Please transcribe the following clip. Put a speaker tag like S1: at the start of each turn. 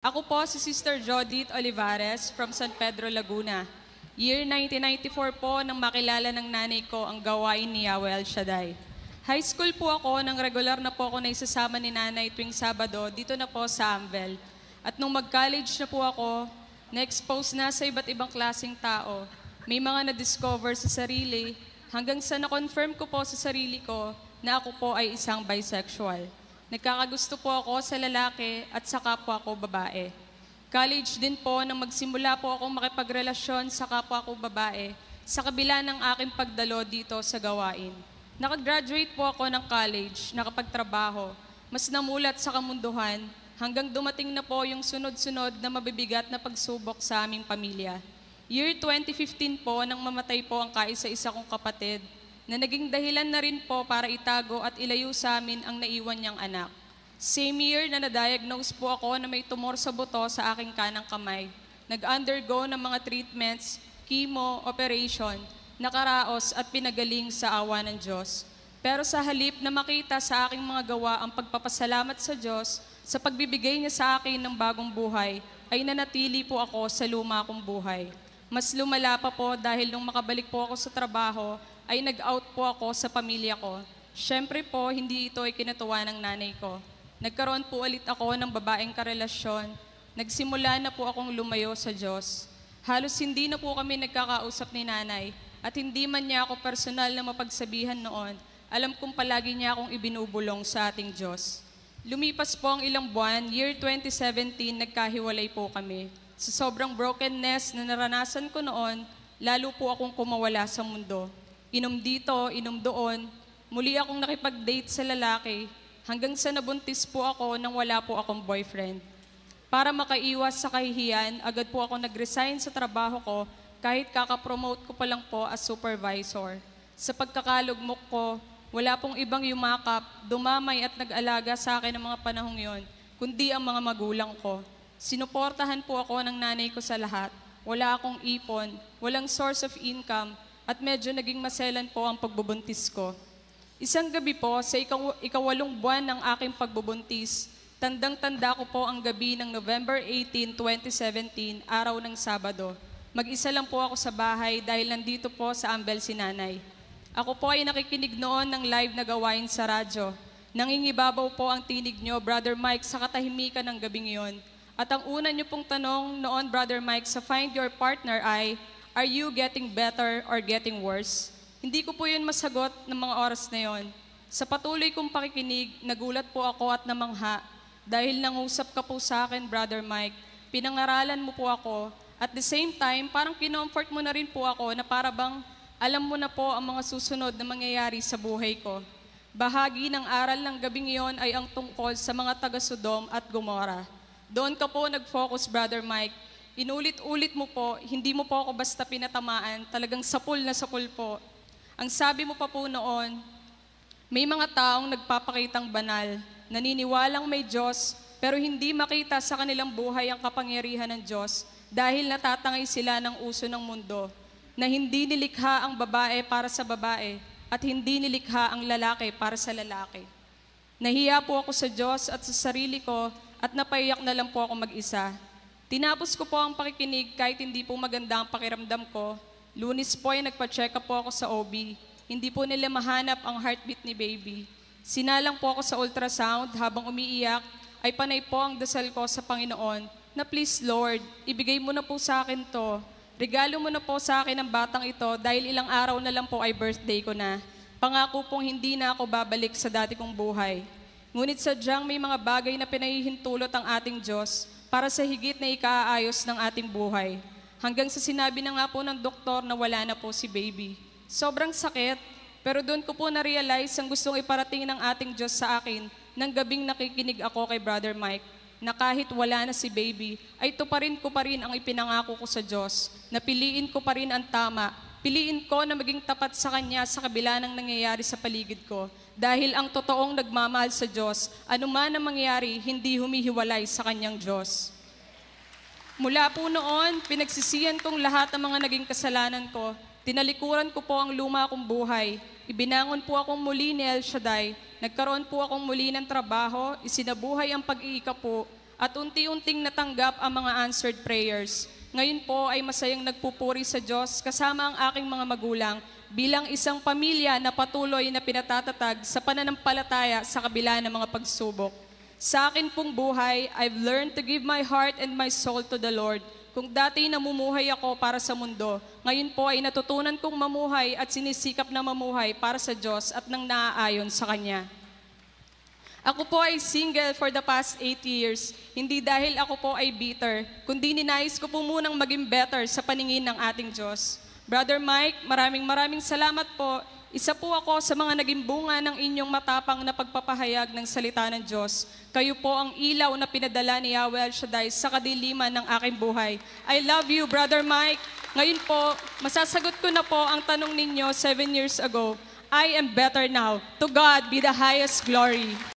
S1: Ako po si Sister Jodith Olivares from San Pedro, Laguna. Year 1994 po nang makilala ng nanay ko ang gawain ni Yahweh El Shaddai. High school po ako nang regular na po ako naisasama ni nanay tuwing Sabado dito na po sa Amvel. At nung mag-college na po ako, na-expose na sa iba't ibang klaseng tao. May mga na-discover sa sarili hanggang sa na-confirm ko po sa sarili ko na ako po ay isang bisexual. Nagkakagusto po ako sa lalaki at sa kapwa ko babae. College din po nang magsimula po akong makipagrelasyon sa kapwa ko babae sa kabila ng aking pagdalo dito sa gawain. Nakagraduate po ako ng college, nakapagtrabaho, mas namulat sa kamunduhan hanggang dumating na po yung sunod-sunod na mabibigat na pagsubok sa aming pamilya. Year 2015 po nang mamatay po ang kaisa-isa kong kapatid na naging dahilan na rin po para itago at ilayo sa amin ang naiwan niyang anak. Same year na na-diagnose po ako na may tumor sa buto sa aking kanang kamay. Nag-undergo ng mga treatments, chemo, operation, nakaraos at pinagaling sa awa ng Diyos. Pero sa halip na makita sa aking mga gawa ang pagpapasalamat sa Diyos sa pagbibigay niya sa akin ng bagong buhay, ay nanatili po ako sa luma kong buhay. Mas lumala pa po dahil nung makabalik po ako sa trabaho, ay nag-out po ako sa pamilya ko. Siyempre po, hindi ito ay kinatuwa ng nanay ko. Nagkaroon po ulit ako ng babaeng karelasyon. Nagsimula na po akong lumayo sa Diyos. Halos hindi na po kami nagkakausap ni nanay at hindi man niya ako personal na mapagsabihan noon, alam kong palagi niya akong ibinubulong sa ating Diyos. Lumipas po ang ilang buwan, year 2017, nagkahiwalay po kami. Sa sobrang brokenness na naranasan ko noon, lalo po akong kumawala sa mundo. Inom dito, inom doon. Muli akong nakipag-date sa lalaki hanggang sa nabuntis po ako nang wala po akong boyfriend. Para makaiwas sa kahihiyan, agad po ako nag-resign sa trabaho ko kahit kakapromote ko pa lang po as supervisor. Sa pagkakalugmok ko, wala pong ibang yumakap, dumamay at nag-alaga sa akin ng mga panahong yon, kundi ang mga magulang ko. Sinuportahan po ako ng nanay ko sa lahat. Wala akong ipon, walang source of income, at medyo naging maselan po ang pagbubuntis ko. Isang gabi po, sa ikawalong buwan ng aking pagbubuntis, tandang-tanda ko po ang gabi ng November 18, 2017, araw ng Sabado. Mag-isa lang po ako sa bahay dahil nandito po sa Amvel si nanay. Ako po ay nakikinig noon ng live na gawain sa radyo. Nangingibabaw po ang tinig nyo, Brother Mike, sa katahimikan ng gabing iyon. At ang una nyo pong tanong noon, Brother Mike, sa Find Your Partner ay, are you getting better or getting worse? Hindi ko po yun masagot ng mga oras na yon. Sa patuloy kong pakikinig, nagulat po ako at namangha. Dahil nangusap ka po sa akin, Brother Mike, pinangaralan mo po ako. At the same time, parang kinomfort mo na rin po ako na para bang alam mo na po ang mga susunod na mangyayari sa buhay ko. Bahagi ng aral ng gabing iyon ay ang tungkol sa mga taga-Sodom at Gomora. Doon ka po nag-focus, Brother Mike. Inulit-ulit mo po, hindi mo po ako basta pinatamaan, talagang sapul na sapul po. Ang sabi mo pa po noon, may mga taong nagpapakitang banal, naniniwalang may Diyos, pero hindi makita sa kanilang buhay ang kapangyarihan ng Diyos dahil natatangay sila ng uso ng mundo, na hindi nilikha ang babae para sa babae at hindi nilikha ang lalaki para sa lalaki. Nahiya po ako sa Diyos at sa sarili ko at napaiyak na lang po ako mag-isa. Tinapos ko po ang pakikinig kahit hindi po maganda ang pakiramdam ko. Lunes po ay nagpa-check up po ako sa OB. Hindi po nila mahanap ang heartbeat ni baby. Sinalang po ako sa ultrasound habang umiiyak ay panay po ang dasal ko sa Panginoon na please Lord, ibigay mo na po sa akin to. Regalo mo na po sa akin ang batang ito dahil ilang araw na lang po ay birthday ko na. Pangako pong hindi na ako babalik sa dati kong buhay. Ngunit sadyang may mga bagay na pinahihintulot ang ating Diyos para sa higit na ikaayos ng ating buhay. Hanggang sa sinabi na nga po ng doktor na wala na po si baby. Sobrang sakit, pero doon ko po na-realize ang gustong iparating ng ating Diyos sa akin ng gabing nakikinig ako kay Brother Mike, na kahit wala na si baby, ay tuparin ko pa rin ang ipinangako ko sa Diyos, na piliin ko pa rin ang tama, piliin ko na maging tapat sa Kanya sa kabila ng nangyayari sa paligid ko. Dahil ang totoong nagmamahal sa Diyos, anuman ang mangyari, hindi humihiwalay sa Kanyang Diyos. Mula po noon, pinagsisihan kong lahat ng mga naging kasalanan ko. Tinalikuran ko po ang luma kong buhay. Ibinangon po akong muli ni El Shaddai. Nagkaroon po akong muli ng trabaho, isinabuhay ang pag-iika po, at unti-unting natanggap ang mga answered prayers. Ngayon po ay masayang nagpupuri sa Diyos kasama ang aking mga magulang bilang isang pamilya na patuloy na pinatatatag sa pananampalataya sa kabila ng mga pagsubok. Sa akin pong buhay, I've learned to give my heart and my soul to the Lord. Kung dati namumuhay ako para sa mundo, ngayon po ay natutunan kong mamuhay at sinisikap na mamuhay para sa Diyos at nang naaayon sa Kanya. Ako po ay single for the past 8 years, hindi dahil ako po ay bitter, kundi ninais ko po munang maging better sa paningin ng ating Diyos. Brother Mike, maraming salamat po. Isa po ako sa mga naging bunga ng inyong matapang na pagpapahayag ng salita ng Diyos. Kayo po ang ilaw na pinadala ni Yahweh El Shaddai sa kadiliman ng aking buhay. I love you, Brother Mike. Ngayon po, masasagot ko na po ang tanong ninyo 7 years ago. I am better now. To God be the highest glory.